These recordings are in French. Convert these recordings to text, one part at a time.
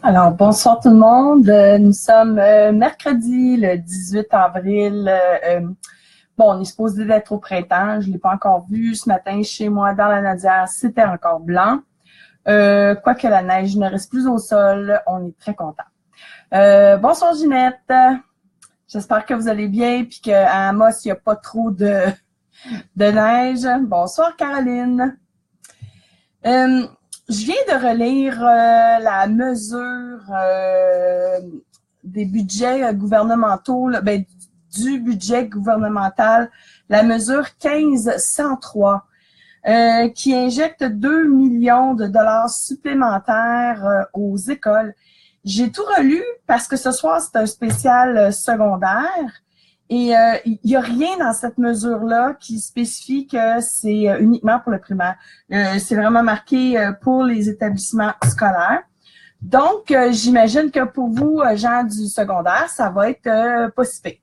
Alors, bonsoir tout le monde. Nous sommes mercredi, le 18 avril. Bon, on est supposé d'être au printemps. Je ne l'ai pas encore vu. Ce matin, chez moi, dans la Nadière, c'était encore blanc. Quoique la neige ne reste plus au sol, on est très content. Bonsoir Ginette. J'espère que vous allez bien et qu'à Amos, il n'y a pas trop de neige. Bonsoir Caroline. Je viens de relire la mesure des budgets gouvernementaux, du budget gouvernemental, la mesure 1503, qui injecte 2 millions de dollars supplémentaires aux écoles. J'ai tout relu parce que ce soir, c'est un spécial secondaire. Et il n'y a rien dans cette mesure-là qui spécifie que c'est uniquement pour le primaire. C'est vraiment marqué pour les établissements scolaires. Donc, j'imagine que pour vous, gens du secondaire, ça va être pas si pire.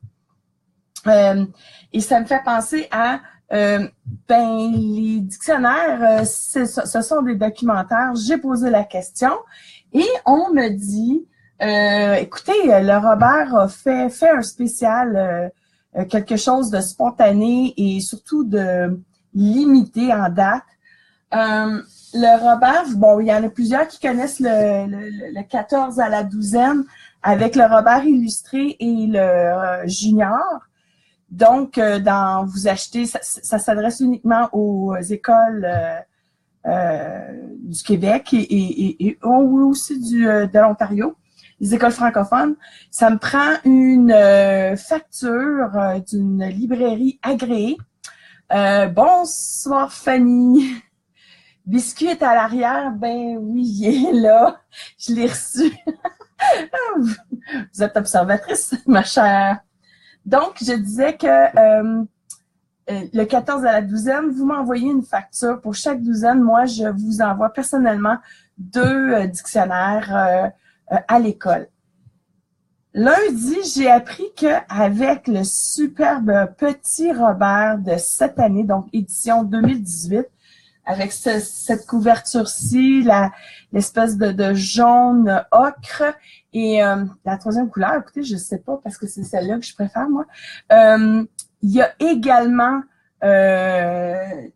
Et ça me fait penser à les dictionnaires, ce sont des documentaires. J'ai posé la question et on me dit écoutez, le Robert a fait un spécial, quelque chose de spontané et surtout de limité en date. Le Robert, bon, il y en a plusieurs qui connaissent le 14 à la douzaine avec le Robert illustré et le junior. Donc, vous achetez, ça s'adresse uniquement aux écoles du Québec et aussi de l'Ontario, les écoles francophones. Ça me prend une facture d'une librairie agréée. Bonsoir Fanny. Biscuit est à l'arrière. Ben oui, il est là. Je l'ai reçu. Vous êtes observatrice, ma chère. Donc, je disais que le 14 à la douzaine, vous m'envoyez une facture pour chaque douzaine. Moi, je vous envoie personnellement 2 dictionnaires à l'école. Lundi, j'ai appris qu'avec le superbe petit Robert de cette année, donc édition 2018, avec cette couverture-ci, l'espèce de jaune ocre et la troisième couleur, écoutez, je sais pas parce que c'est celle-là que je préfère, moi. Il y a également le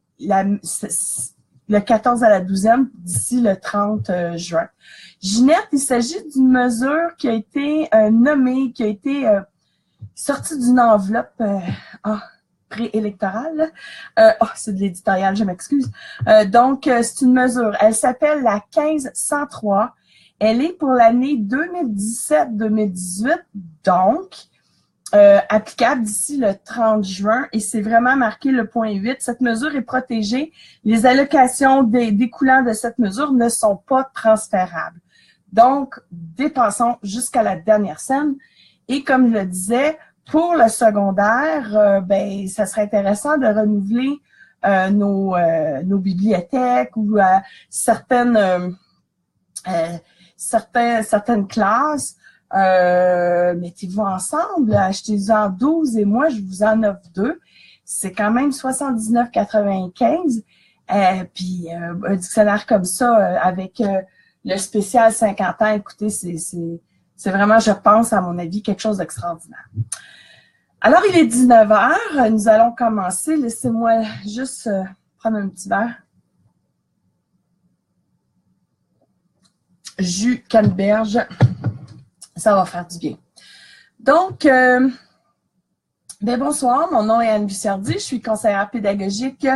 14 à la douzaine d'ici le 30 juin. Ginette, il s'agit d'une mesure qui a été nommée, qui a été sortie d'une enveloppe préélectorale. C'est de l'éditorial, je m'excuse. Donc, c'est une mesure. Elle s'appelle la 1503. Elle est pour l'année 2017-2018, donc applicable d'ici le 30 juin et c'est vraiment marqué le point 8. Cette mesure est protégée. Les allocations découlant de cette mesure ne sont pas transférables. Donc, dépensons jusqu'à la dernière scène. Et comme je le disais, pour le secondaire, ça serait intéressant de renouveler nos bibliothèques ou certaines classes. Mettez-vous ensemble, achetez-en 12 et moi, je vous en offre 2. C'est quand même 79,95. Puis un dictionnaire comme ça, avec le spécial 50 ans, écoutez, c'est vraiment, je pense, à mon avis, quelque chose d'extraordinaire. Alors, il est 19h. Nous allons commencer. Laissez-moi juste prendre un petit verre. Jus canneberge. Ça va faire du bien. Donc, bonsoir. Mon nom est Anne Bussiardi. Je suis conseillère pédagogique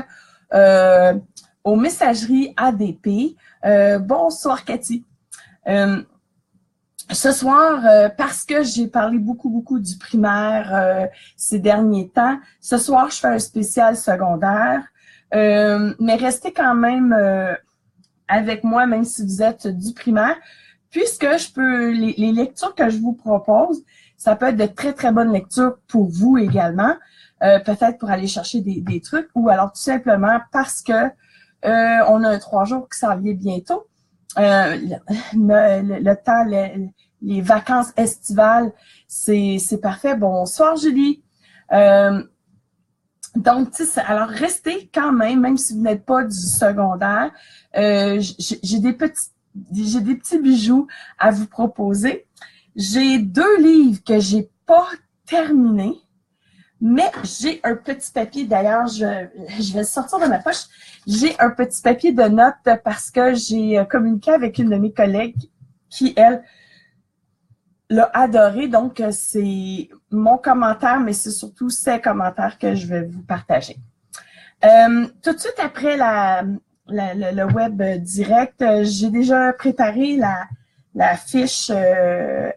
aux messageries ADP. Bonsoir, Cathy. Ce soir, parce que j'ai parlé beaucoup du primaire ces derniers temps, ce soir, je fais un spécial secondaire, mais restez quand même avec moi, même si vous êtes du primaire, puisque les lectures que je vous propose, ça peut être de très bonnes lectures pour vous également, peut-être pour aller chercher des trucs, ou alors tout simplement parce que on a un 3 jours qui s'en vient bientôt. Le temps, les vacances estivales, c'est parfait. Bonsoir, Julie. Donc, alors restez quand même si vous n'êtes pas du secondaire. J'ai des petites j'ai des petits bijoux à vous proposer. J'ai 2 livres que j'ai pas terminés, mais j'ai un petit papier. D'ailleurs, je vais le sortir de ma poche. J'ai un petit papier de notes parce que j'ai communiqué avec une de mes collègues qui, elle, l'a adoré. Donc, c'est mon commentaire, mais c'est surtout ses commentaires que je vais vous partager. Tout de suite après le web direct, j'ai déjà préparé la fiche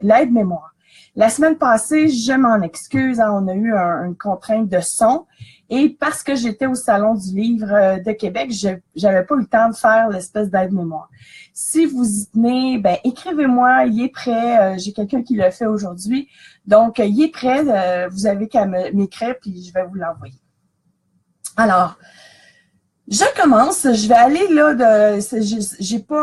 l'aide-mémoire. La semaine passée, je m'en excuse, hein, on a eu une contrainte de son et parce que j'étais au Salon du livre de Québec, j'avais pas eu le temps de faire l'espèce d'aide-mémoire. Si vous y tenez, ben écrivez-moi, il est prêt. J'ai quelqu'un qui l'a fait aujourd'hui. Donc, il est prêt. Vous avez qu'à m'écrire puis je vais vous l'envoyer. Alors, je commence. Je vais aller là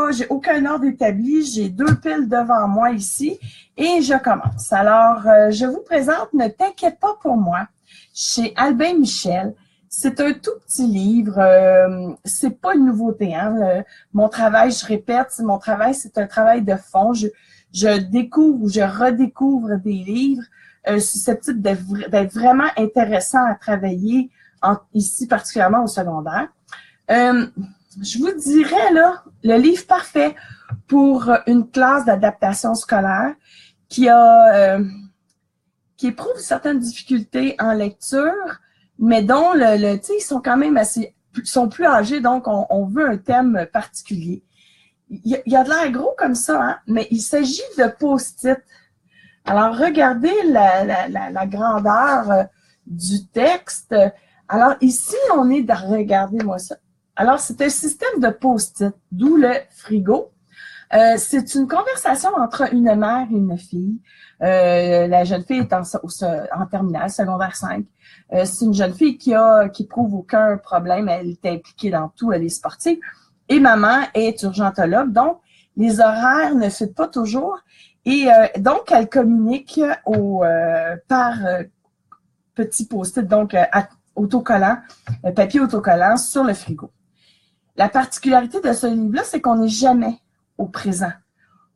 j'ai aucun ordre établi. J'ai 2 piles devant moi ici et je commence. Alors, je vous présente Ne t'inquiète pas pour moi chez Albin Michel. C'est un tout petit livre. C'est pas une nouveauté. Hein? Mon travail, je répète, mon travail, c'est un travail de fond. Je découvre ou je redécouvre des livres susceptibles d'être vraiment intéressants à travailler ici, particulièrement au secondaire. Je vous dirais, là, le livre parfait pour une classe d'adaptation scolaire qui éprouve certaines difficultés en lecture, mais dont tu sais, ils sont quand même sont plus âgés, donc on veut un thème particulier. Il y a de l'air gros comme ça, hein, mais il s'agit de post-it. Alors, regardez la grandeur du texte. Alors, ici, on est regardez-moi ça. Alors, c'est un système de post-it, d'où le frigo. C'est une conversation entre une mère et une fille. La jeune fille est en terminale, secondaire 5. C'est une jeune fille qui éprouve aucun problème. Elle est impliquée dans tout, elle est sportive. Et maman est urgentologue, donc les horaires ne fitent pas toujours. Et donc, elle communique par petit post-it, donc autocollant, papier autocollant sur le frigo. La particularité de ce livre-là, c'est qu'on n'est jamais au présent.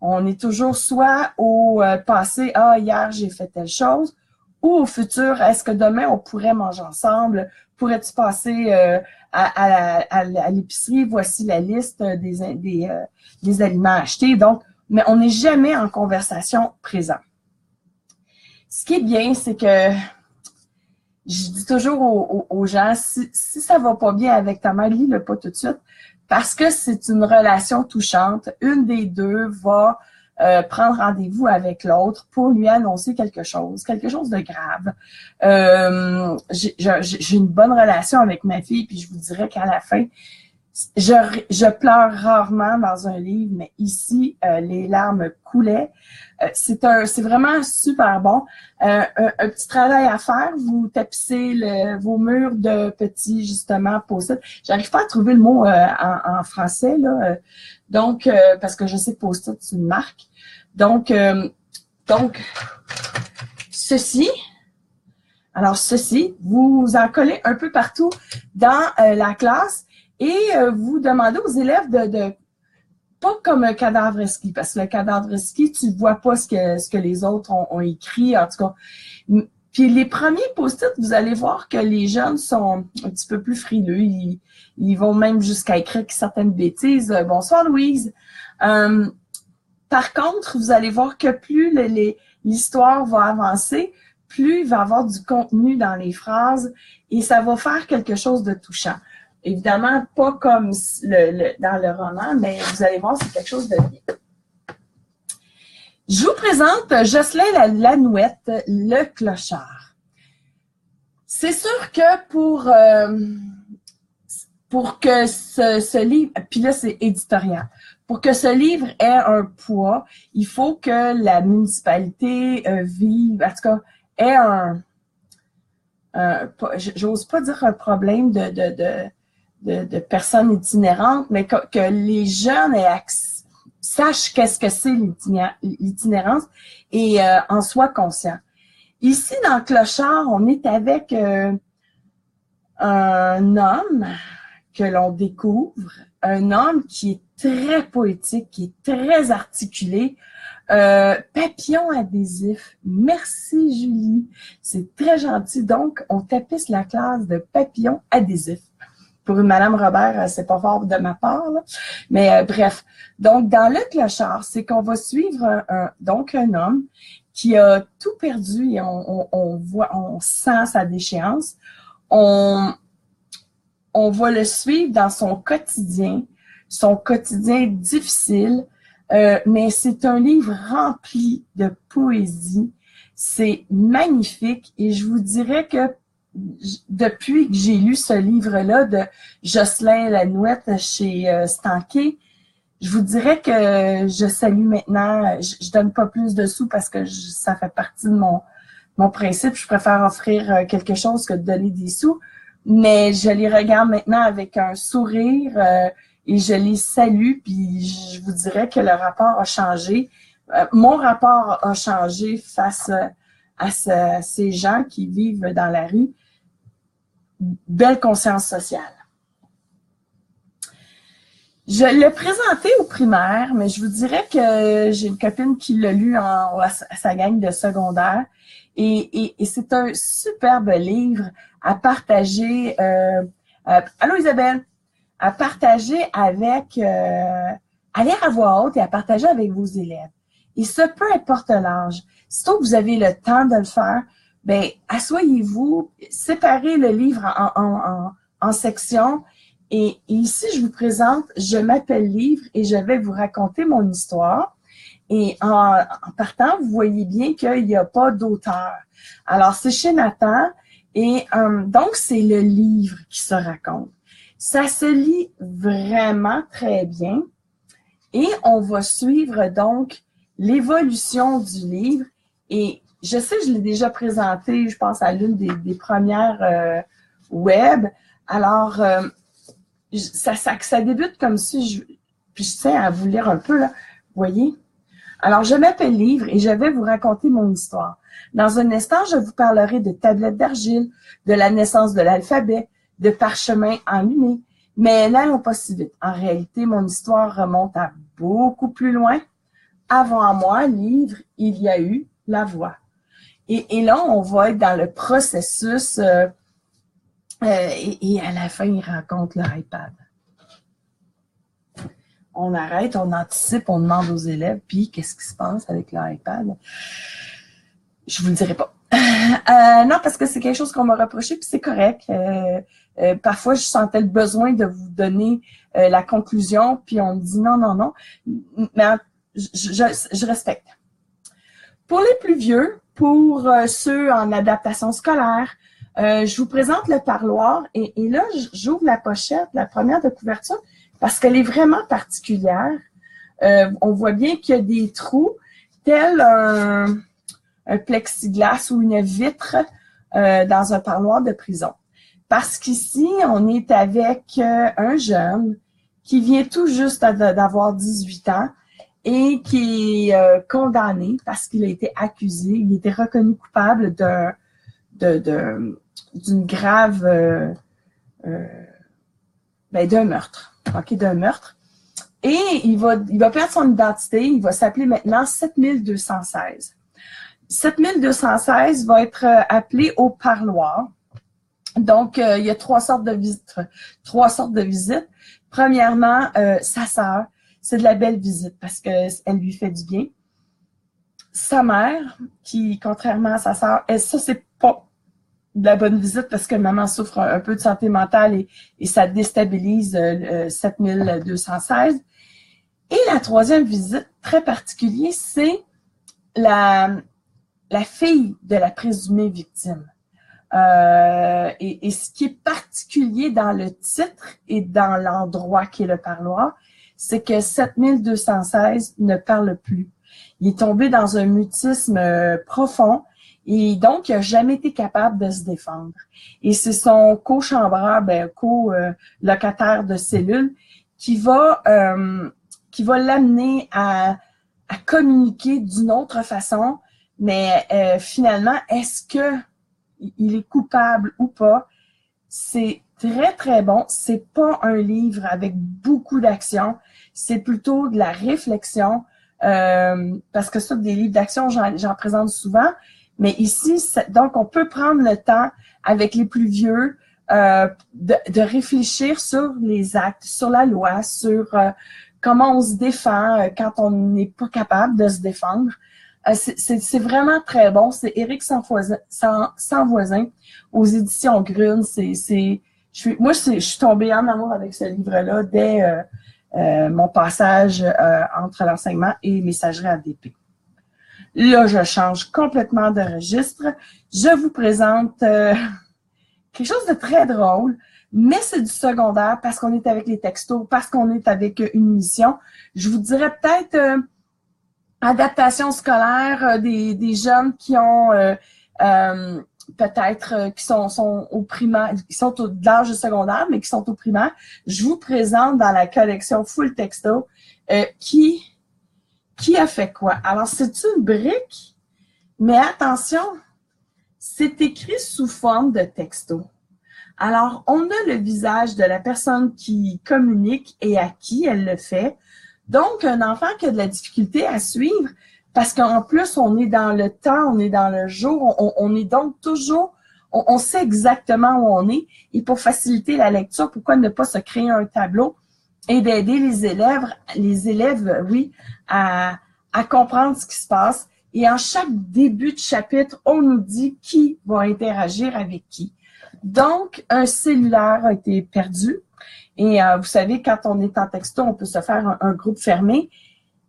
On est toujours soit au passé, hier j'ai fait telle chose, ou au futur, est-ce que demain on pourrait manger ensemble? Pourrais-tu passer à l'épicerie? Voici la liste des aliments achetés. Donc, mais on n'est jamais en conversation présent. Ce qui est bien, c'est que je dis toujours aux gens, si ça va pas bien avec ta mère, lis-le pas tout de suite, parce que c'est une relation touchante. Une des deux va prendre rendez-vous avec l'autre pour lui annoncer quelque chose de grave. J'ai une bonne relation avec ma fille, puis je vous dirais qu'à la fin, je pleure rarement dans un livre, mais ici, les larmes coulaient. C'est vraiment super bon. Un petit travail à faire, vous tapissez vos murs de petits, justement, post-it. J'arrive pas à trouver le mot en français, là. Donc, parce que je sais que post-it, c'est une marque. Donc, ceci, vous en collez un peu partout dans la classe et vous demandez aux élèves pas comme un cadavre ski, parce que le cadavre ski, tu vois pas ce que les autres ont écrit, en tout cas. Puis les premiers post-it, vous allez voir que les jeunes sont un petit peu plus frileux. Ils vont même jusqu'à écrire certaines bêtises. Bonsoir Louise. Par contre, vous allez voir que plus l'histoire va avancer, plus il va y avoir du contenu dans les phrases et ça va faire quelque chose de touchant. Évidemment, pas comme dans le roman, mais vous allez voir, c'est quelque chose de bien. Je vous présente Jocelyn Lanouette, Le Clochard. C'est sûr que pour que ce livre, puis là c'est éditorial, pour que ce livre ait un poids, il faut que la municipalité vive, en tout cas, ait j'ose pas dire un problème de personnes itinérantes, mais que les jeunes sachent qu'est-ce que c'est l'itinérance et en soient conscients. Ici, dans Clochard, on est avec un homme que l'on découvre, un homme qui est très poétique, qui est très articulé. Papillon adhésif. Merci, Julie. C'est très gentil. Donc, on tapisse la classe de papillon adhésif. Pour une Madame Robert, c'est pas fort de ma part, là. Mais bref. Donc, dans le clochard, c'est qu'on va suivre un homme qui a tout perdu et on sent sa déchéance. On va le suivre dans son quotidien difficile, mais c'est un livre rempli de poésie. C'est magnifique et je vous dirais que depuis que j'ai lu ce livre-là de Jocelyn Lanouette chez Stanquet, je vous dirais que je salue maintenant, je donne pas plus de sous parce que ça fait partie de mon principe. Je préfère offrir quelque chose que de donner des sous, mais je les regarde maintenant avec un sourire et je les salue, puis je vous dirais que le rapport a changé. Mon rapport a changé face à ces gens qui vivent dans la rue. Belle conscience sociale. Je l'ai présenté au primaire, mais je vous dirais que j'ai une copine qui l'a lu à sa gang de secondaire. Et c'est un superbe livre à partager. Allô Isabelle? À partager avec, à lire à voix haute et à partager avec vos élèves. Et ce, peu importe l'âge. Sitôt que vous avez le temps de le faire, ben, asseyez-vous, séparez le livre en sections. Et ici, je vous présente Je m'appelle Livre et je vais vous raconter mon histoire. Et en partant, vous voyez bien qu'il n'y a pas d'auteur. Alors, c'est chez Nathan et donc, c'est le livre qui se raconte. Ça se lit vraiment très bien et on va suivre donc l'évolution du livre. Et je sais, je l'ai déjà présenté, je pense, à l'une des premières web. Alors, ça débute comme si puis je tiens à vous lire un peu, là. Vous voyez? Alors, je m'appelle Livre et je vais vous raconter mon histoire. Dans un instant, je vous parlerai de tablettes d'argile, de la naissance de l'alphabet, de parchemins enlumés. Mais n'allons pas si vite. En réalité, mon histoire remonte à beaucoup plus loin. Avant moi, Livre, il y a eu la voix. Et là, on va être dans le processus et à la fin, il rencontre l'iPad. On arrête, on anticipe, on demande aux élèves, puis qu'est-ce qui se passe avec l'iPad? Je vous le dirai pas. Non, parce que c'est quelque chose qu'on m'a reproché, puis c'est correct. Parfois, je sentais le besoin de vous donner la conclusion, puis on me dit non, non, non. Mais je respecte. Pour les plus vieux, pour ceux en adaptation scolaire, je vous présente le parloir et là, j'ouvre la pochette, la première de couverture, parce qu'elle est vraiment particulière. On voit bien qu'il y a des trous, tel un plexiglas ou une vitre dans un parloir de prison. Parce qu'ici, on est avec un jeune qui vient tout juste d'avoir 18 ans et qui est condamné parce qu'il a été accusé, il a été reconnu coupable d'une grave d'un meurtre. OK, d'un meurtre. Et il va perdre son identité, il va s'appeler maintenant 7216. 7216 va être appelé au parloir. Donc, il y a trois sortes de visites. Premièrement, sa sœur, c'est de la belle visite parce qu'elle lui fait du bien. Sa mère, qui, contrairement à sa sœur, ça, c'est pas de la bonne visite parce que maman souffre un peu de santé mentale et ça déstabilise 7216. Et la troisième visite, très particulière, c'est la fille de la présumée victime. Et ce qui est particulier dans le titre et dans l'endroit qui est le parloir, c'est que 7216 ne parle plus. Il est tombé dans un mutisme profond et donc il n'a jamais été capable de se défendre. Et c'est son co-chambreur, co-locataire de cellule qui va l'amener à communiquer d'une autre façon. Mais finalement, est-ce que il est coupable ou pas? C'est très, très bon. C'est pas un livre avec beaucoup d'action. C'est plutôt de la réflexion. Parce que ça, des livres d'action, j'en présente souvent. Mais ici, donc, on peut prendre le temps avec les plus vieux de réfléchir sur les actes, sur la loi, sur comment on se défend quand on n'est pas capable de se défendre. C'est vraiment très bon. C'est Éric Sanvoisin aux éditions Grune. Moi, je suis tombée en amour avec ce livre-là dès mon passage entre l'enseignement et messagerie ADP. Là, je change complètement de registre. Je vous présente quelque chose de très drôle, mais c'est du secondaire parce qu'on est avec les textos, parce qu'on est avec une mission. Je vous dirais peut-être adaptation scolaire des jeunes qui ont peut-être qui sont au primaire, qui sont d'âge secondaire, mais qui sont au primaire. Je vous présente dans la collection Full Texto qui a fait quoi? Alors, c'est une brique, mais attention, c'est écrit sous forme de texto. Alors, on a le visage de la personne qui communique et à qui elle le fait. Donc, un enfant qui a de la difficulté à suivre, parce qu'en plus, on est dans le temps, on est dans le jour, on est donc toujours, on sait exactement où on est. Et pour faciliter la lecture, pourquoi ne pas se créer un tableau et d'aider les élèves, oui, à comprendre ce qui se passe. Et en chaque début de chapitre, on nous dit qui va interagir avec qui. Donc, un cellulaire a été perdu. Et vous savez, quand on est en texto, on peut se faire un groupe fermé.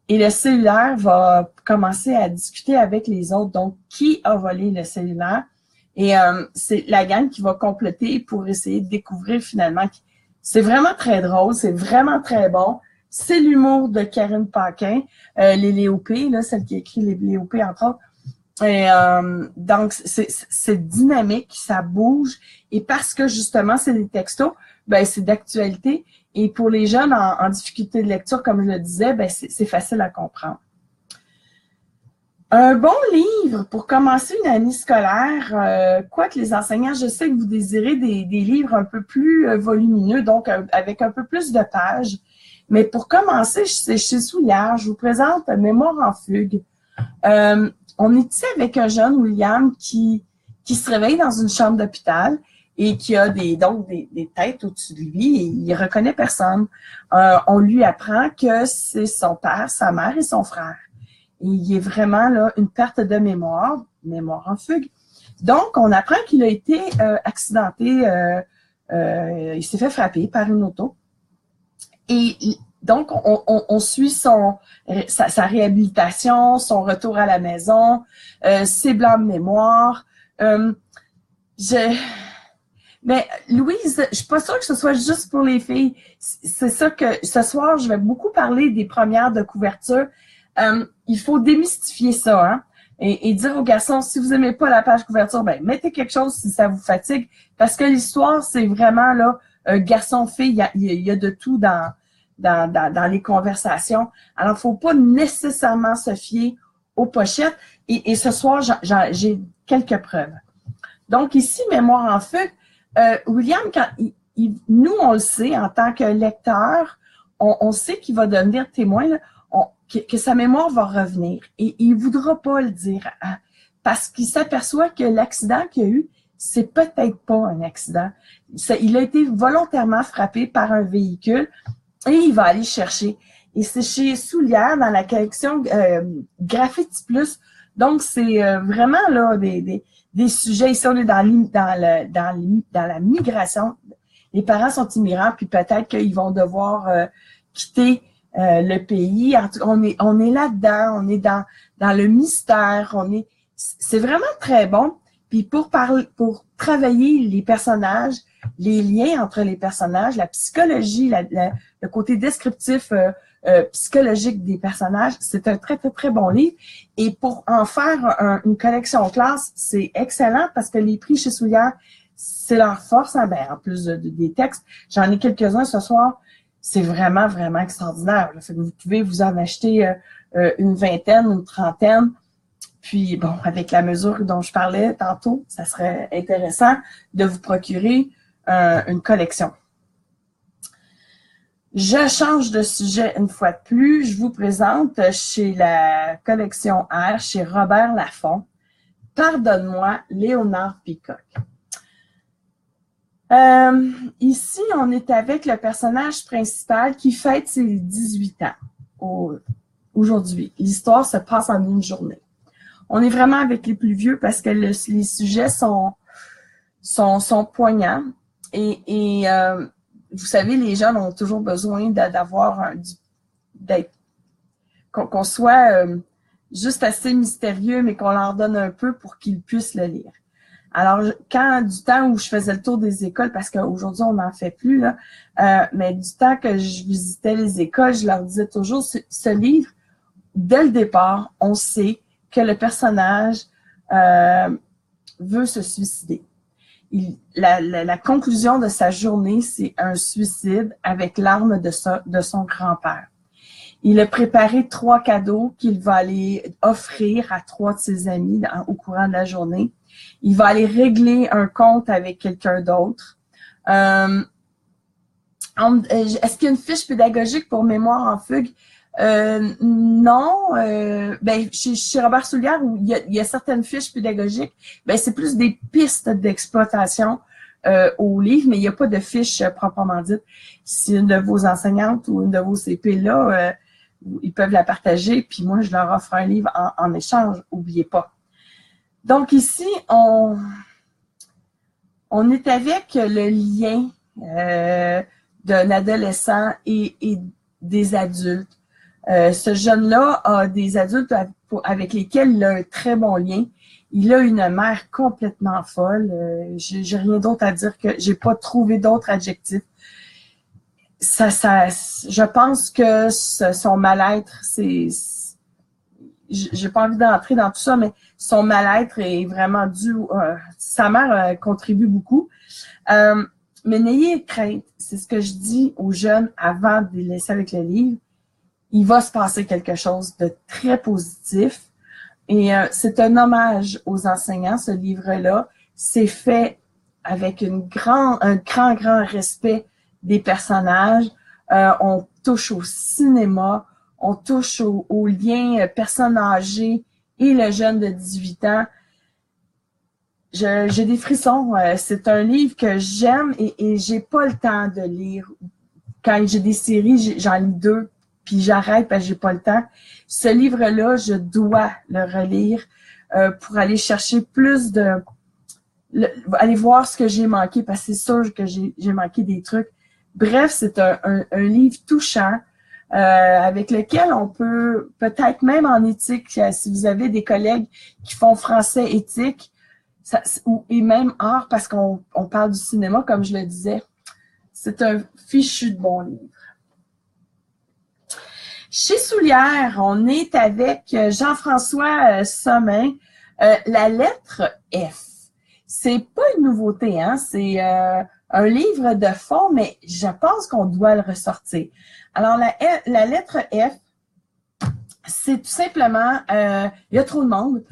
Et le cellulaire va commencer à discuter avec les autres. Donc, qui a volé le cellulaire? Et c'est la gang qui va compléter pour essayer de découvrir finalement. C'est vraiment très drôle, c'est vraiment très bon. C'est l'humour de Karine Paquin, les Léopé, là, celle qui écrit les Léopé, entre autres. Et donc, c'est dynamique, ça bouge. Et parce que justement, c'est des textos, ben c'est d'actualité. Et pour les jeunes en difficulté de lecture, comme je le disais, ben c'est facile à comprendre. Un bon livre pour commencer une année scolaire, quoique les enseignants, je sais que vous désirez des livres un peu plus volumineux, donc avec un peu plus de pages. Mais pour commencer, chez Soulière, je vous présente Mémoire en fugue. On est ici avec un jeune, William, qui se réveille dans une chambre d'hôpital et qui a des têtes au-dessus de lui et il reconnaît personne. On lui apprend que c'est son père, sa mère et son frère. Et il est vraiment là une perte de mémoire en fugue. Donc, on apprend qu'il a été accidenté, il s'est fait frapper par une auto. Et donc, on suit sa réhabilitation, son retour à la maison, ses blancs de mémoire. Mais Louise, je suis pas sûre que ce soit juste pour les filles. C'est ça que ce soir, je vais beaucoup parler des premières de couverture. Il faut démystifier ça, hein, et dire aux garçons, si vous aimez pas la page couverture, ben mettez quelque chose si ça vous fatigue, parce que l'histoire, c'est vraiment là, garçon-fille, il y a de tout dans les conversations. Alors, faut pas nécessairement se fier aux pochettes. Et ce soir, j'ai quelques preuves. Donc, ici, Mémoire en fugue, William, nous, on le sait, en tant que lecteur, on sait qu'il va devenir témoin, là, que sa mémoire va revenir. Et il ne voudra pas le dire parce qu'il s'aperçoit que l'accident qu'il a eu, c'est peut-être pas un accident. Il a été volontairement frappé par un véhicule et il va aller chercher. Et c'est chez Soulière, dans la collection Graffiti Plus. Donc, c'est vraiment là des sujets. Ici, on est dans la migration. Les parents sont immigrants, puis peut-être qu'ils vont devoir quitter le pays. On est là-dedans, on est dans le mystère. C'est vraiment très bon. Puis pour travailler les personnages, les liens entre les personnages, la psychologie, le côté descriptif psychologique des personnages, c'est un très, très, très bon livre. Et pour en faire une collection classe, c'est excellent parce que les prix chez Soulière, c'est leur force. Hein? Ben, en plus des textes, j'en ai quelques-uns ce soir. C'est vraiment, vraiment extraordinaire. Vous pouvez vous en acheter une vingtaine, une trentaine. Puis, bon, avec la mesure dont je parlais tantôt, ça serait intéressant de vous procurer une collection. Je change de sujet une fois de plus. Je vous présente chez la collection R, chez Robert Laffont, Pardonne-moi, Léonard Peacock. Ici, on est avec le personnage principal qui fête ses 18 ans aujourd'hui. L'histoire se passe en une journée. On est vraiment avec les plus vieux parce que les sujets sont poignants et vous savez, les jeunes ont toujours besoin d'avoir qu'on soit juste assez mystérieux, mais qu'on leur donne un peu pour qu'ils puissent le lire. Alors, du temps où je faisais le tour des écoles, parce qu'aujourd'hui, on n'en fait plus, là, mais du temps que je visitais les écoles, je leur disais toujours, ce livre, dès le départ, on sait que le personnage veut se suicider. La conclusion de sa journée, c'est un suicide avec l'arme de son grand-père. Il a préparé 3 cadeaux qu'il va aller offrir à 3 de ses amis au courant de la journée. Il va aller régler un compte avec quelqu'un d'autre. Est-ce qu'il y a une fiche pédagogique pour mémoire en fugue? Non. Chez Robert Soulière, où il y a certaines fiches pédagogiques, c'est plus des pistes d'exploitation au livre, mais il n'y a pas de fiche proprement dite. Si une de vos enseignantes ou une de vos CP là, ils peuvent la partager, puis moi, je leur offre un livre en échange, n'oubliez pas. Donc ici, on est avec le lien d'un adolescent et des adultes. Ce jeune-là a des adultes avec lesquels il a un très bon lien. Il a une mère complètement folle. J'ai rien d'autre à dire que j'ai pas trouvé d'autres adjectifs. Je pense que son mal-être, j'ai pas envie d'entrer dans tout ça, mais son mal-être est vraiment dû. Sa mère contribue beaucoup. Mais n'ayez crainte, c'est ce que je dis aux jeunes avant de les laisser avec le livre. Il va se passer quelque chose de très positif. Et c'est un hommage aux enseignants, ce livre-là. C'est fait avec un grand respect des personnages. On touche au cinéma, on touche au lien personne âgée et le jeune de 18 ans. J'ai des frissons. C'est un livre que j'aime et j'ai pas le temps de lire. Quand j'ai des séries, j'en lis 2. Puis j'arrête parce que j'ai pas le temps. Ce livre-là, je dois le relire pour aller chercher plus aller voir ce que j'ai manqué, parce que c'est sûr que j'ai manqué des trucs. Bref, c'est un livre touchant avec lequel on peut, peut-être même en éthique, si vous avez des collègues qui font français éthique, et même art, parce qu'on parle du cinéma, comme je le disais, c'est un fichu de bon livre. Chez Soulière, on est avec Jean-François Sommin, la lettre F. C'est pas une nouveauté, hein? C'est un livre de fond, mais je pense qu'on doit le ressortir. Alors, la lettre F, c'est tout simplement, il y a trop de monde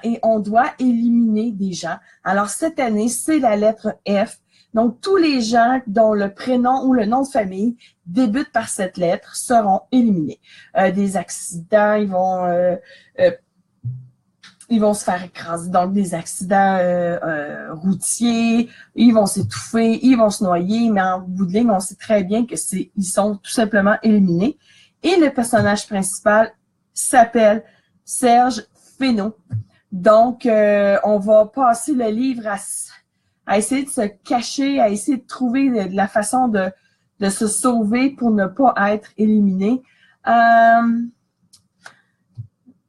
et on doit éliminer des gens. Alors, cette année, c'est la lettre F. Donc, tous les gens dont le prénom ou le nom de famille débute par cette lettre seront éliminés. Des accidents, ils vont se faire écraser. Donc, des accidents routiers, ils vont s'étouffer, ils vont se noyer, mais en bout de ligne, on sait très bien que ils sont tout simplement éliminés. Et le personnage principal s'appelle Serge Fénaud. Donc, on va passer le livre à essayer de se cacher, à essayer de trouver de la façon de se sauver pour ne pas être éliminé.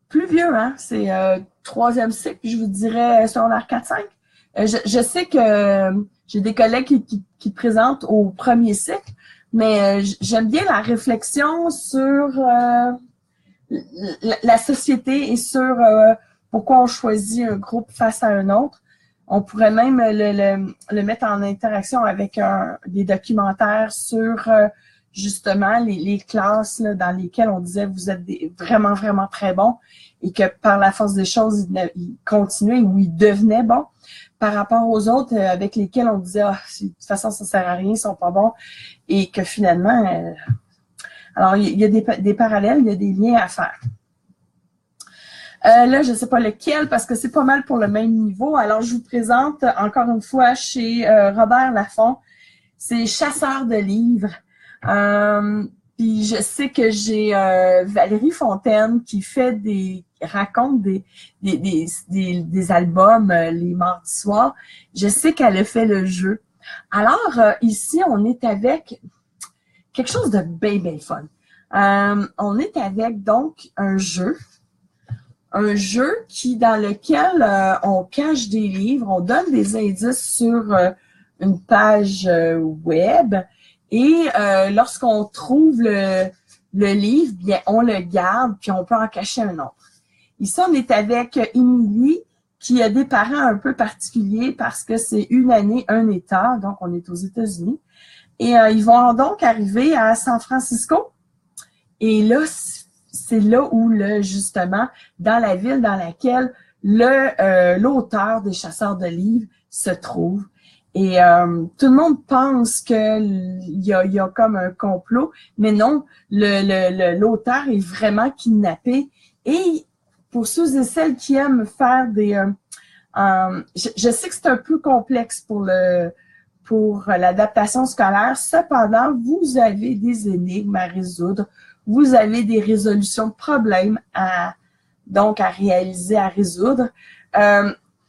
Plus vieux, hein? C'est 3e cycle, je vous dirais secondaire 4-5. Je sais que j'ai des collègues qui présentent au 1er cycle, mais j'aime bien la réflexion sur la société et sur pourquoi on choisit un groupe face à un autre. On pourrait même le mettre en interaction avec des documentaires sur justement les classes là, dans lesquelles on disait vous êtes vraiment, vraiment très bons et que par la force des choses, ils continuaient ou ils devenaient bons. par rapport aux autres avec lesquels on disait ah, de toute façon, ça sert à rien, ils sont pas bons, et que finalement, alors il y a des parallèles, il y a des liens à faire. Là, je ne sais pas lequel parce que c'est pas mal pour le même niveau. Alors, je vous présente encore une fois chez Robert Laffont. C'est Chasseur de livres. Puis je sais que j'ai Valérie Fontaine qui raconte des albums les mardis soirs. Je sais qu'elle a fait le jeu. Alors, ici, on est avec quelque chose de bien, bien fun. On est avec donc un jeu dans lequel on cache des livres, on donne des indices sur une page web et lorsqu'on trouve le livre, bien on le garde puis on peut en cacher un autre. Ici, on est avec Émilie qui a des parents un peu particuliers parce que c'est une année, un État, donc on est aux États-Unis. Et ils vont donc arriver à San Francisco. Et là, c'est là où, justement, dans la ville dans laquelle l'auteur des Chasseurs de livres se trouve. Et tout le monde pense qu'il y a comme un complot, mais non, l'auteur est vraiment kidnappé. Et pour ceux et celles qui aiment faire des... je sais que c'est un peu complexe pour l'adaptation scolaire. Cependant, vous avez des énigmes à résoudre. Vous avez des résolutions de problèmes à réaliser, à résoudre.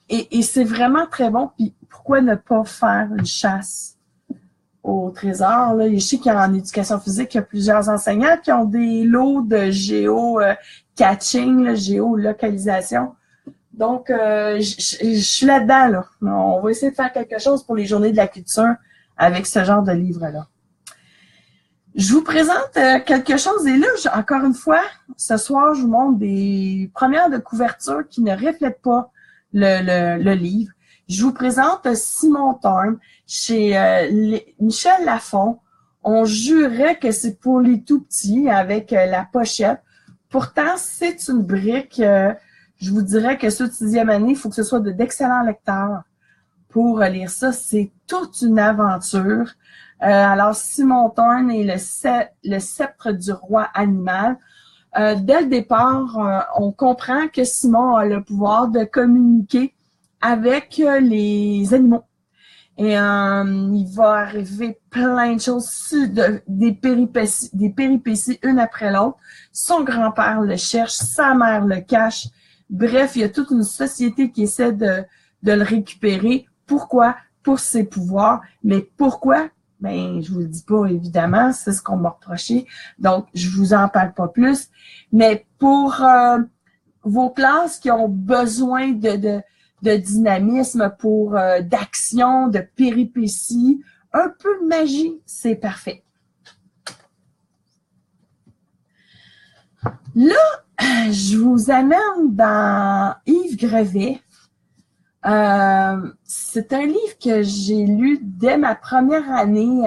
Et c'est vraiment très bon. Puis pourquoi ne pas faire une chasse au trésor? Là? Je sais qu'il y a en éducation physique, il y a plusieurs enseignants qui ont des lots de géo-catching, géolocalisation. Donc, je suis là-dedans. Là. On va essayer de faire quelque chose pour les journées de la culture avec ce genre de livre-là. Je vous présente quelque chose. Et là, encore une fois, ce soir, je vous montre des premières de couverture qui ne reflètent pas le livre. Je vous présente Simon Thorne chez Michel Laffont. On jurait que c'est pour les tout-petits avec la pochette. Pourtant, c'est une brique... je vous dirais que ceux de 6e année, il faut que ce soit d'excellents lecteurs pour lire ça. C'est toute une aventure. Alors, Simon Thorne et le sceptre du roi animal. Dès le départ, on comprend que Simon a le pouvoir de communiquer avec les animaux. Et il va arriver plein de choses, des péripéties une après l'autre. Son grand-père le cherche, sa mère le cache. Bref, il y a toute une société qui essaie de le récupérer. Pourquoi? Pour ses pouvoirs. Mais pourquoi? Ben, je vous le dis pas, évidemment. C'est ce qu'on m'a reproché. Donc, je vous en parle pas plus. Mais pour vos classes qui ont besoin de dynamisme, d'action, de péripéties, un peu de magie, c'est parfait. Là, je vous amène dans Yves Grevet. C'est un livre que j'ai lu dès ma première année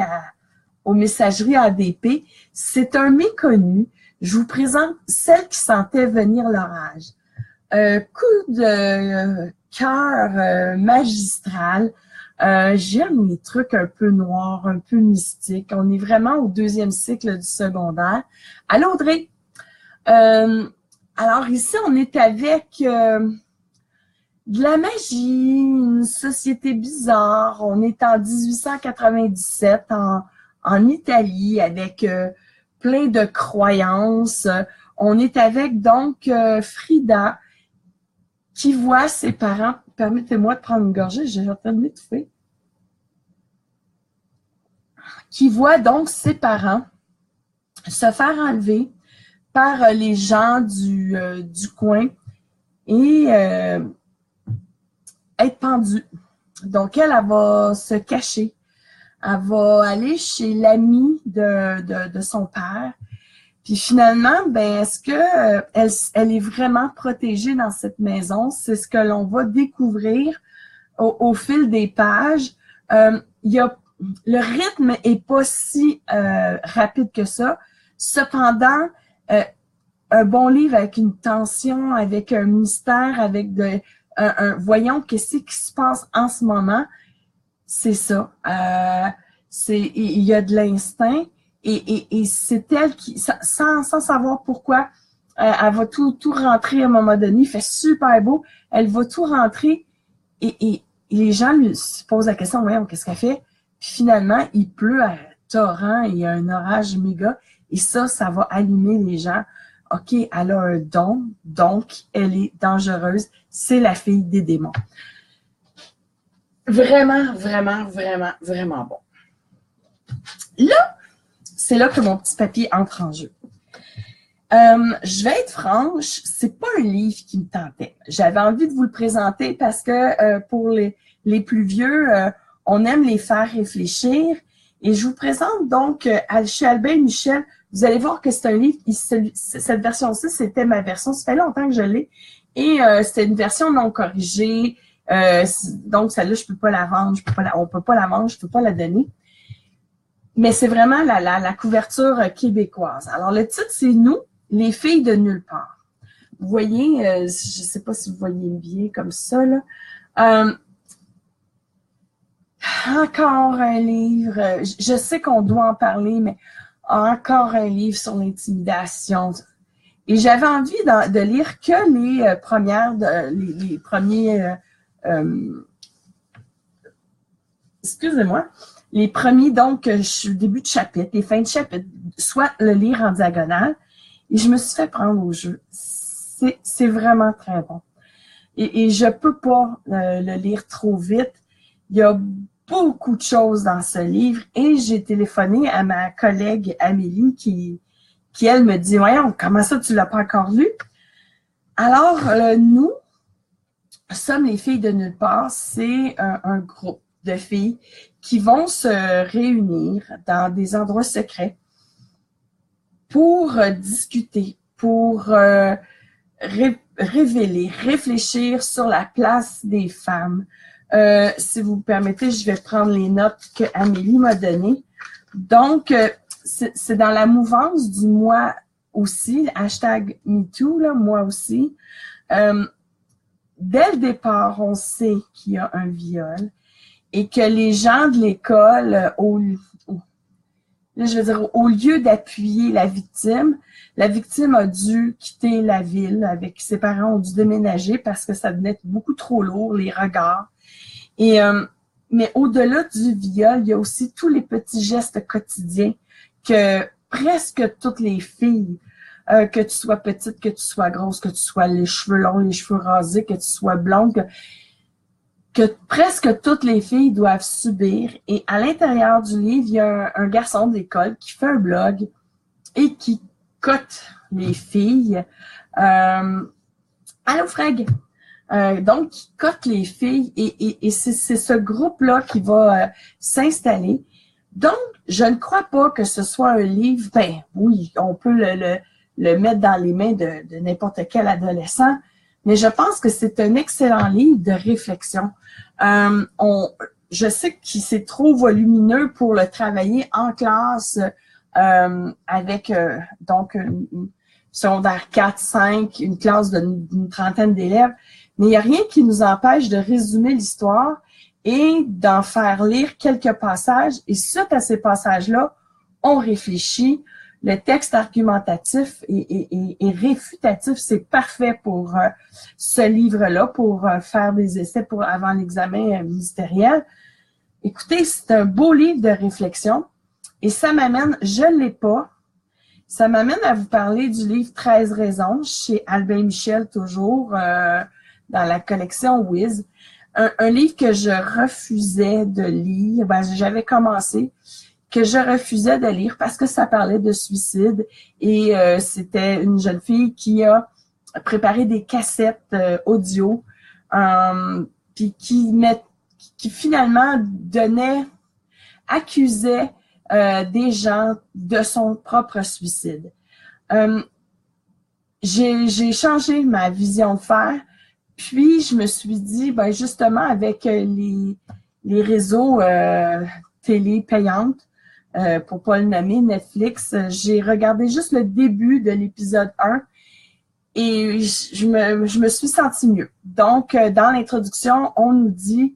aux messageries ADP. C'est un méconnu. Je vous présente Celle qui sentait venir l'orage. Coup de cœur magistral. J'aime les trucs un peu noirs, un peu mystiques. On est vraiment au 2e cycle du secondaire. Allô, Audrey? Alors ici, on est avec de la magie, une société bizarre. On est en 1897 en Italie avec plein de croyances. On est avec donc Frida qui voit ses parents. Permettez-moi de prendre une gorgée, j'ai en train de m'étouffer. Qui voit donc ses parents se faire enlever par les gens du coin et être pendue. Donc, elle va se cacher. Elle va aller chez l'ami de son père. Puis finalement, ben, est-ce que elle est vraiment protégée dans cette maison? C'est ce que l'on va découvrir au fil des pages. Le rythme est pas si rapide que ça. Cependant, un bon livre avec une tension, avec un mystère, avec voyons qu'est-ce qui se passe en ce moment, c'est ça. Il y a de l'instinct et c'est elle qui, sans savoir pourquoi, elle va tout rentrer à un moment donné, il fait super beau, elle va tout rentrer et les gens lui se posent la question, voyons, qu'est-ce qu'elle fait? Puis finalement, il pleut à torrent, il y a un orage méga et ça va allumer les gens. OK, elle a un don, donc elle est dangereuse. C'est la fille des démons. Vraiment, vraiment, vraiment, vraiment bon. Là, c'est là que mon petit papier entre en jeu. Je vais être franche, c'est pas un livre qui me tentait. J'avais envie de vous le présenter parce que pour les plus vieux, on aime les faire réfléchir. Et je vous présente donc chez Albin Michel. Vous allez voir que c'est un livre, cette version-ci, c'était ma version, ça fait longtemps que je l'ai. Et c'était une version non corrigée. Donc, celle-là, je peux pas la vendre, on peut pas la vendre, je peux pas la donner. Mais c'est vraiment la couverture québécoise. Alors, le titre, c'est Nous, les filles de nulle part. Vous voyez, je sais pas si vous voyez bien comme ça, là. Encore un livre. Je sais qu'on doit en parler, mais encore un livre sur l'intimidation. Et j'avais envie de lire que les premières, les premiers, excusez-moi, les premiers, donc, début de chapitre, les fins de chapitre, soit le lire en diagonale. Et je me suis fait prendre au jeu. C'est vraiment très bon. Et je peux pas le lire trop vite. Il y a beaucoup de choses dans ce livre et j'ai téléphoné à ma collègue Amélie qui elle me dit, voyons, comment ça tu l'as pas encore lu? Alors, nous sommes les filles de nulle part. C'est un groupe de filles qui vont se réunir dans des endroits secrets pour discuter, pour révéler, réfléchir sur la place des femmes. Si vous me permettez, je vais prendre les notes que Amélie m'a données. Donc, c'est dans la mouvance du moi aussi, hashtag MeToo, là, moi aussi. Dès le départ, on sait qu'il y a un viol et que les gens de l'école, au lieu d'appuyer la victime a dû quitter la ville avec ses parents, ont dû déménager parce que ça devenait beaucoup trop lourd, les regards. Et mais au-delà du viol, il y a aussi tous les petits gestes quotidiens que presque toutes les filles, que tu sois petite, que tu sois grosse, que tu sois les cheveux longs, les cheveux rasés, que tu sois blonde, que presque toutes les filles doivent subir. Et à l'intérieur du livre, il y a un garçon d'école qui fait un blog et qui cote les filles. Allô, Freg? Donc, qui cote les filles et c'est ce groupe-là qui va s'installer. Donc, je ne crois pas que ce soit un livre, ben oui, on peut le mettre dans les mains de n'importe quel adolescent, mais je pense que c'est un excellent livre de réflexion. Je sais que c'est trop volumineux pour le travailler en classe avec donc secondaire 4, 5, une classe d'une trentaine d'élèves, mais il n'y a rien qui nous empêche de résumer l'histoire et d'en faire lire quelques passages. Et suite à ces passages-là, on réfléchit. Le texte argumentatif et réfutatif, c'est parfait pour ce livre-là, pour faire des essais avant l'examen ministériel. Écoutez, c'est un beau livre de réflexion et ça m'amène, je ne l'ai pas, ça m'amène à vous parler du livre 13 raisons chez Albin Michel, toujours dans la collection Wiz. Un livre que je refusais de lire, ben, j'avais commencé, que je refusais de lire parce que ça parlait de suicide et c'était une jeune fille qui a préparé des cassettes audio puis qui finalement accusait des gens de son propre suicide. J'ai changé ma vision de faire, puis je me suis dit, ben justement, avec les réseaux télé payantes, pour pas le nommer, Netflix, j'ai regardé juste le début de l'épisode 1 Et je me suis sentie mieux. Donc, dans l'introduction, on nous dit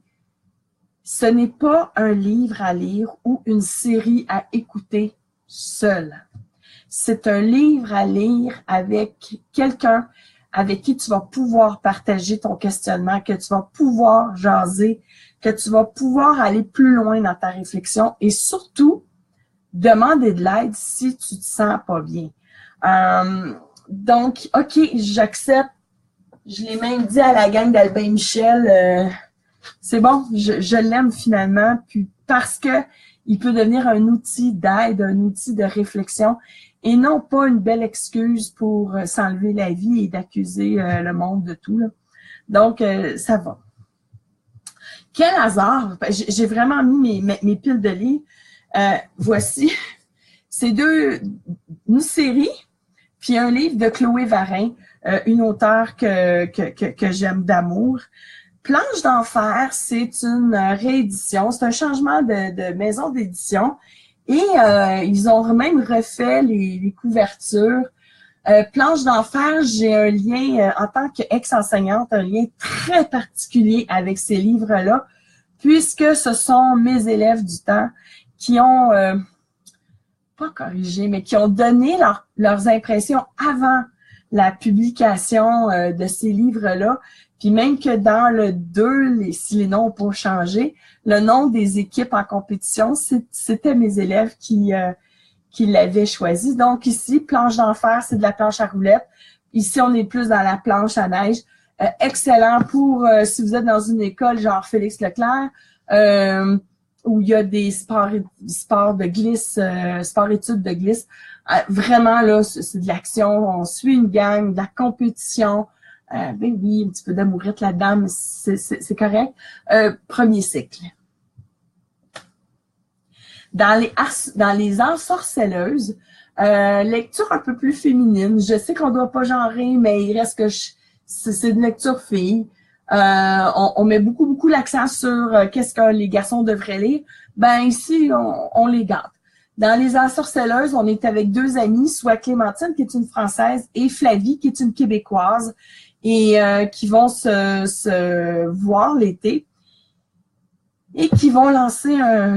« Ce n'est pas un livre à lire ou une série à écouter seul. C'est un livre à lire avec quelqu'un avec qui tu vas pouvoir partager ton questionnement, que tu vas pouvoir jaser, que tu vas pouvoir aller plus loin dans ta réflexion et surtout, demander de l'aide si tu te sens pas bien. » Donc, OK, j'accepte. Je l'ai même dit à la gang d'Albin Michel, c'est bon, je l'aime finalement, puis parce que il peut devenir un outil d'aide, un outil de réflexion, et non pas une belle excuse pour s'enlever la vie et d'accuser le monde de tout. Là. Donc, ça va. Quel hasard! J'ai vraiment mis mes piles de lit. Voici, c'est une série, puis un livre de Chloé Varin, une auteure que j'aime d'amour. Planche d'enfer, c'est une réédition, c'est un changement de maison d'édition et ils ont même refait les couvertures. Planche d'enfer, j'ai un lien, en tant qu'ex-enseignante, un lien très particulier avec ces livres-là, puisque ce sont mes élèves du temps qui ont pas corrigé, mais qui ont donné leurs impressions avant la publication de ces livres-là. Puis même que dans le 2, si les noms n'ont pas changé, le nom des équipes en compétition, c'était mes élèves qui l'avaient choisi. Donc ici, planche d'enfer, c'est de la planche à roulettes. Ici, on est plus dans la planche à neige. Excellent pour si vous êtes dans une école genre Félix Leclerc, où il y a des sports de glisse, sport-études de glisse. Vraiment, là, c'est de l'action. On suit une gang, de la compétition. Ben oui, un petit peu d'amourette là-dedans, mais c'est correct. Premier cycle. Dans les ensorceleuses, lecture un peu plus féminine. Je sais qu'on doit pas genrer, mais il reste que c'est une lecture fille. On met beaucoup l'accent sur qu'est-ce que les garçons devraient lire. Ben ici, on les gâte. Dans les ensorceleuses, on est avec 2 amies, soit Clémentine, qui est une Française, et Flavie, qui est une Québécoise, et qui vont se voir l'été, et qui vont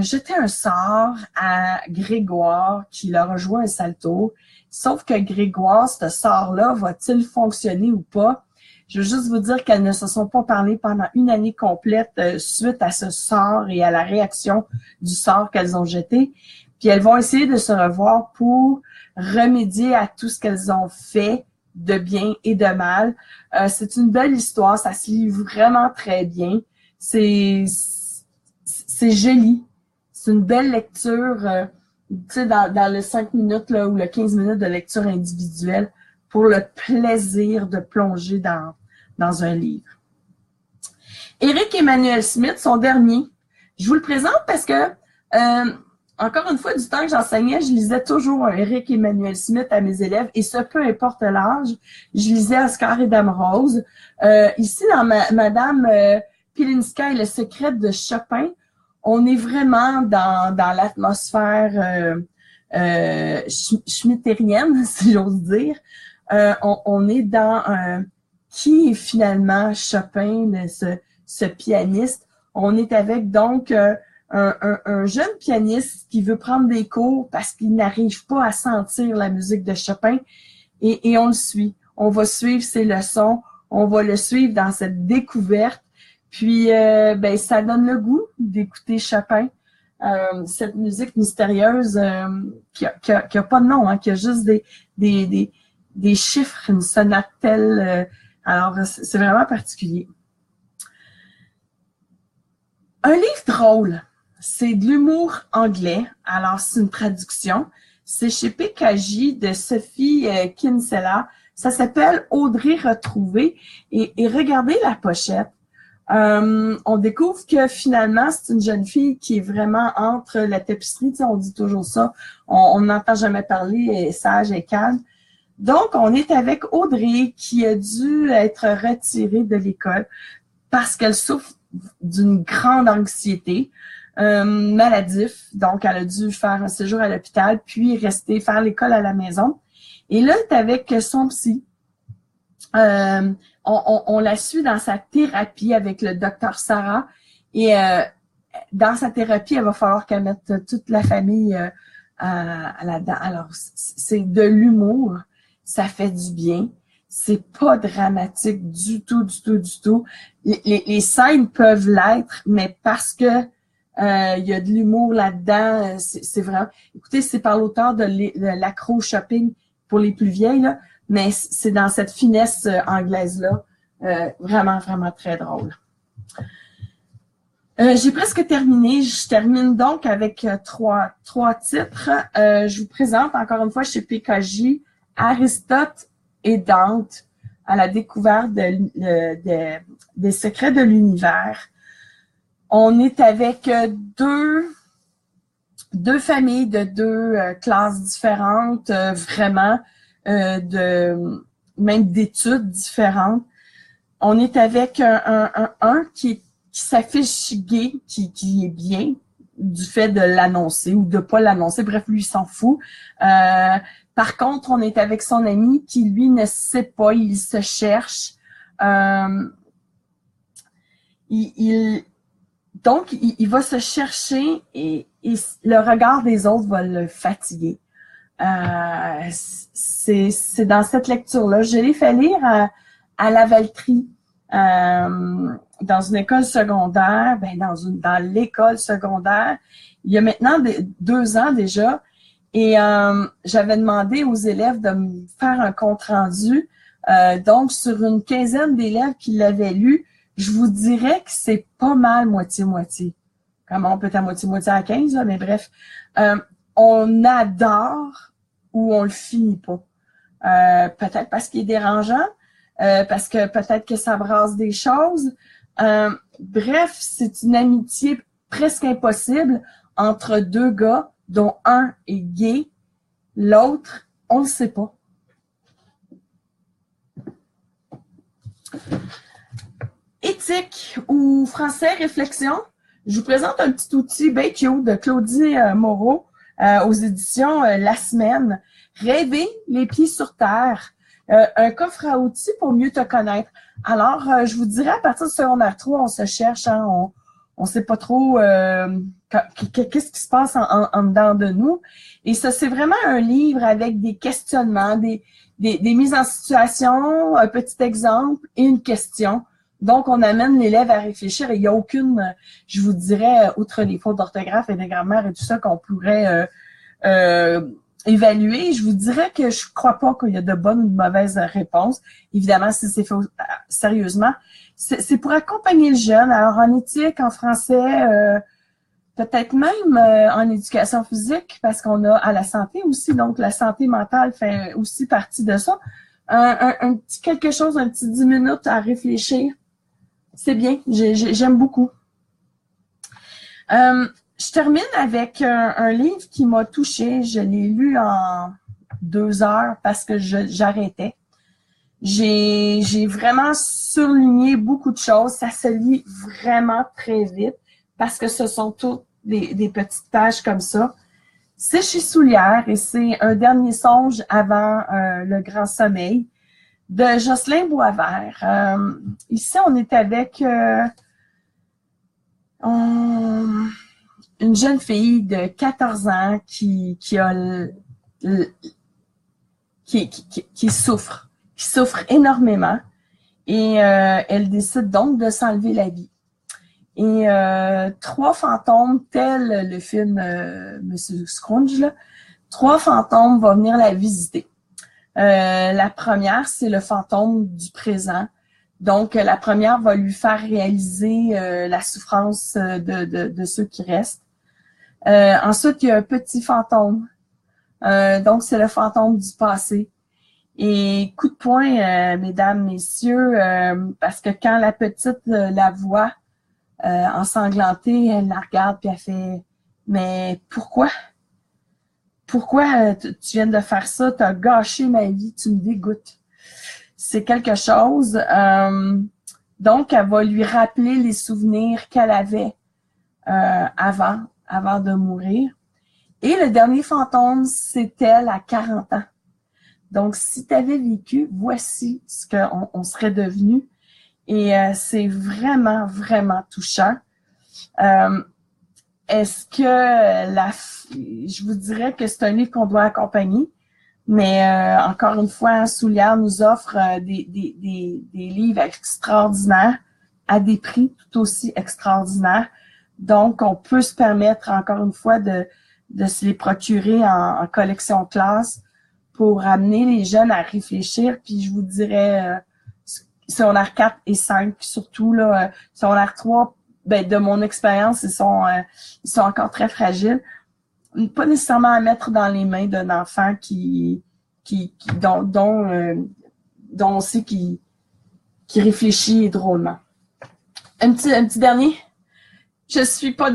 jeter un sort à Grégoire, qui leur a joué un salto. Sauf que Grégoire, ce sort-là, va-t-il fonctionner ou pas? Je veux juste vous dire qu'elles ne se sont pas parlé pendant une année complète suite à ce sort et à la réaction du sort qu'elles ont jeté. Puis elles vont essayer de se revoir pour remédier à tout ce qu'elles ont fait de bien et de mal. C'est une belle histoire, ça se lit vraiment très bien. C'est joli. C'est une belle lecture, tu sais, dans le 5 minutes là, ou le 15 minutes de lecture individuelle pour le plaisir de plonger dans un livre. Éric Emmanuel Smith, son dernier. Je vous le présente parce que, encore une fois, du temps que j'enseignais, je lisais toujours un Éric Emmanuel Smith à mes élèves, et ce, peu importe l'âge. Je lisais Oscar et Dame Rose. Ici, dans Madame Pilinska et le secret de Chopin, on est vraiment dans l'atmosphère schmittérienne, si j'ose dire. On est dans qui est finalement Chopin, ce pianiste. On est avec donc un jeune pianiste qui veut prendre des cours parce qu'il n'arrive pas à sentir la musique de Chopin, et on le suit. On va suivre ses leçons, on va le suivre dans cette découverte, puis ben ça donne le goût d'écouter Chopin. Cette musique mystérieuse qui a pas de nom, hein, qui a juste des chiffres, une sonatelle. Alors, c'est vraiment particulier. Un livre drôle, c'est de l'humour anglais. Alors, c'est une traduction. C'est chez PKJ de Sophie Kinsella. Ça s'appelle Audrey retrouvée. Et regardez la pochette. On découvre que finalement, c'est une jeune fille qui est vraiment entre la tapisserie. Tu sais, on dit toujours ça. On n'entend jamais parler, elle est sage et calme. Donc, on est avec Audrey qui a dû être retirée de l'école parce qu'elle souffre d'une grande anxiété maladif. Donc, elle a dû faire un séjour à l'hôpital, puis faire l'école à la maison. Et là, elle est avec son psy. On la suit dans sa thérapie avec le docteur Sarah. Et dans sa thérapie, il va falloir qu'elle mette toute la famille là-dedans. Alors, c'est de l'humour. Ça fait du bien. C'est pas dramatique du tout, du tout, du tout. Les scènes peuvent l'être, mais parce que il y a de l'humour là-dedans, c'est vraiment... Écoutez, c'est par l'auteur de l'Accro Shopping pour les plus vieilles, là, mais c'est dans cette finesse anglaise-là. Vraiment, vraiment très drôle. J'ai presque terminé. Je termine donc avec trois titres. Je vous présente encore une fois chez PKJ Aristote et Dante à la découverte des secrets de l'univers. On est avec deux familles de deux classes différentes, vraiment, même d'études différentes. On est avec un qui s'affiche gay, qui est bien du fait de l'annoncer ou de pas l'annoncer. Bref, lui, il s'en fout. Par contre, on est avec son ami qui, lui, ne sait pas, il se cherche. Donc, il va se chercher et le regard des autres va le fatiguer. C'est dans cette lecture-là. Je l'ai fait lire à la Valtrie, dans une école secondaire, dans l'école secondaire, il y a maintenant 2 ans déjà, et j'avais demandé aux élèves de me faire un compte-rendu. Donc, sur une quinzaine d'élèves qui l'avaient lu, je vous dirais que c'est pas mal moitié-moitié. Comment on peut être à moitié-moitié à 15, là, mais bref. On adore ou on le finit pas. Peut-être parce qu'il est dérangeant, parce que peut-être que ça brasse des choses. Bref, c'est une amitié presque impossible entre deux gars dont un est gay, l'autre, on le sait pas. Éthique ou français réflexion. Je vous présente un petit outil bien cute de Claudie Moreau aux éditions La Semaine. Rêver les pieds sur terre. Un coffre à outils pour mieux te connaître. Alors, je vous dirais, à partir du secondaire 3, on se cherche, hein, on sait pas trop qu'est-ce qui se passe en dedans de nous. Et ça, c'est vraiment un livre avec des questionnements, des mises en situation, un petit exemple et une question. Donc, on amène l'élève à réfléchir et il n'y a aucune, je vous dirais, outre les fautes d'orthographe et de grammaire et tout ça qu'on pourrait évaluer. Je vous dirais que je crois pas qu'il y a de bonnes ou de mauvaises réponses. Évidemment, si c'est fait sérieusement. C'est pour accompagner le jeune. Alors, en éthique, en français, peut-être même en éducation physique, parce qu'on a à la santé aussi. Donc, la santé mentale fait aussi partie de ça. Un petit quelque chose, un petit 10 minutes à réfléchir. C'est bien, j'aime beaucoup. Je termine avec un livre qui m'a touchée. Je l'ai lu en 2 heures parce que j'arrêtais. J'ai vraiment surligné beaucoup de choses. Ça se lit vraiment très vite parce que ce sont toutes des petites pages comme ça. C'est chez Soulière et c'est Un dernier songe avant le grand sommeil de Jocelyn Boisvert. Ici, on est avec une jeune fille de 14 ans qui souffre énormément et elle décide donc de s'enlever la vie. Et 3 fantômes, tel le film Monsieur Scrooge, là, 3 fantômes vont venir la visiter. La première, c'est le fantôme du présent. Donc, la première va lui faire réaliser la souffrance de ceux qui restent. Ensuite, il y a un petit fantôme. Donc, c'est le fantôme du passé. Et coup de poing, mesdames, messieurs, parce que quand la petite la voit ensanglantée, elle la regarde puis elle fait « Mais pourquoi? Pourquoi tu viens de faire ça? Tu as gâché ma vie, tu me dégoûtes. » C'est quelque chose. Donc, elle va lui rappeler les souvenirs qu'elle avait avant de mourir. Et le dernier fantôme, c'est elle à 40 ans. Donc, si tu avais vécu, voici ce qu'on serait devenu. Et c'est vraiment, vraiment touchant. Est-ce que je vous dirais que c'est un livre qu'on doit accompagner, mais encore une fois, Soulière nous offre des livres extraordinaires à des prix tout aussi extraordinaires. Donc, on peut se permettre, encore une fois, de se les procurer en collection classe pour amener les jeunes à réfléchir. Puis, je vous dirais, secondaire 4 et 5, surtout, là, secondaire 3, ben, de mon expérience, ils sont encore très fragiles. Pas nécessairement à mettre dans les mains d'un enfant dont on sait qui réfléchit drôlement. Un petit dernier. Je ne suis pas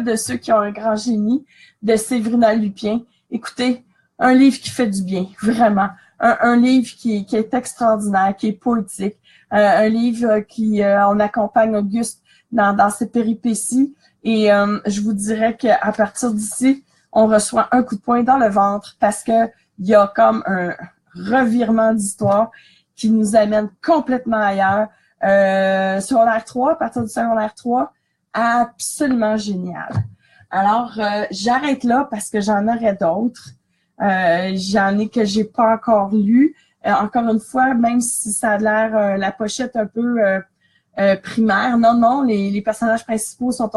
de ceux qui ont un grand génie, de Séverina Lupien. Écoutez, un livre qui fait du bien, vraiment. Un livre qui est extraordinaire, qui est poétique. Un livre on accompagne Auguste dans ses péripéties. Et je vous dirais qu'à partir d'ici, on reçoit un coup de poing dans le ventre parce que il y a comme un revirement d'histoire qui nous amène complètement ailleurs. Secondaire 3, à partir du secondaire 3, absolument génial. Alors, j'arrête là parce que j'en aurais d'autres. J'en ai que j'ai pas encore lu. Encore une fois, même si ça a l'air la pochette un peu primaire, non, les personnages principaux sont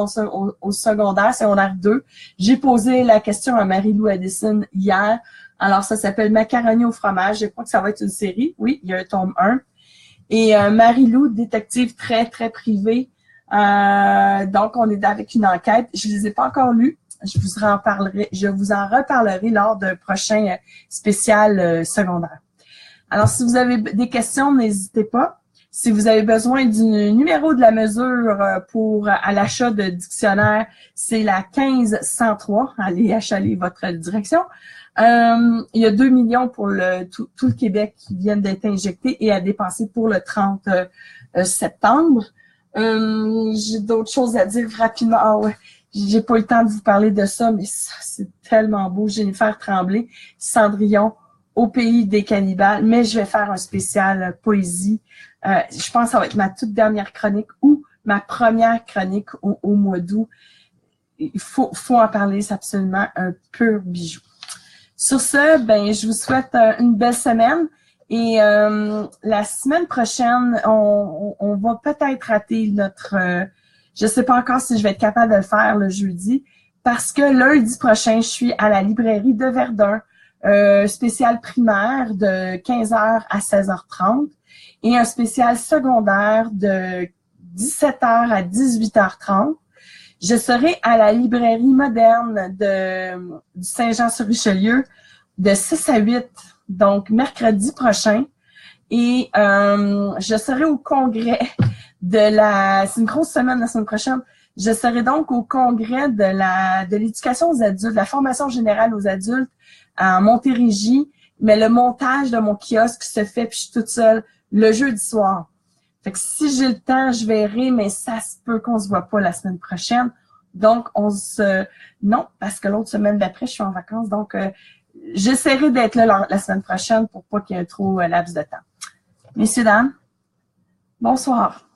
au secondaire, secondaire 2. J'ai posé la question à Marie-Lou Addison hier. Alors, ça s'appelle Macaroni au fromage. Je crois que ça va être une série. Oui, il y a un tome 1. Et Marie-Lou, détective très, très privée. Donc, on est avec une enquête. Je les ai pas encore lus. Je vous en reparlerai lors d'un prochain spécial secondaire. Alors, si vous avez des questions, n'hésitez pas. Si vous avez besoin du numéro de la mesure à l'achat de dictionnaire, c'est la 1503. Allez achaler votre direction. Il y a 2 millions pour tout le Québec qui viennent d'être injectés et à dépenser pour le 30 septembre. J'ai d'autres choses à dire rapidement. Ah ouais, j'ai pas eu le temps de vous parler de ça, mais ça, c'est tellement beau. Jennifer Tremblay, Cendrillon, au pays des cannibales. Mais je vais faire un spécial poésie. Je pense que ça va être ma toute dernière chronique ou ma première chronique au mois d'août. Il faut en parler, c'est absolument un pur bijou. Sur ce, ben, je vous souhaite une belle semaine et la semaine prochaine, on va peut-être rater je sais pas encore si je vais être capable de le faire le jeudi parce que lundi prochain, je suis à la librairie de Verdun, spécial primaire de 15h à 16h30 et un spécial secondaire de 17h à 18h30. Je serai à la librairie moderne du Saint-Jean-sur-Richelieu de 6 à 8, donc mercredi prochain. Et je serai au congrès c'est une grosse semaine la semaine prochaine. Je serai donc au congrès de l'éducation aux adultes, de la formation générale aux adultes à Montérégie, mais le montage de mon kiosque se fait, puis je suis toute seule, le jeudi soir. Fait que si j'ai le temps, je verrai, mais ça se peut qu'on se voit pas la semaine prochaine. Donc, non, parce que l'autre semaine d'après, je suis en vacances. Donc, j'essaierai d'être là la semaine prochaine pour pas qu'il y ait un trop laps de temps. Messieurs, dames, bonsoir.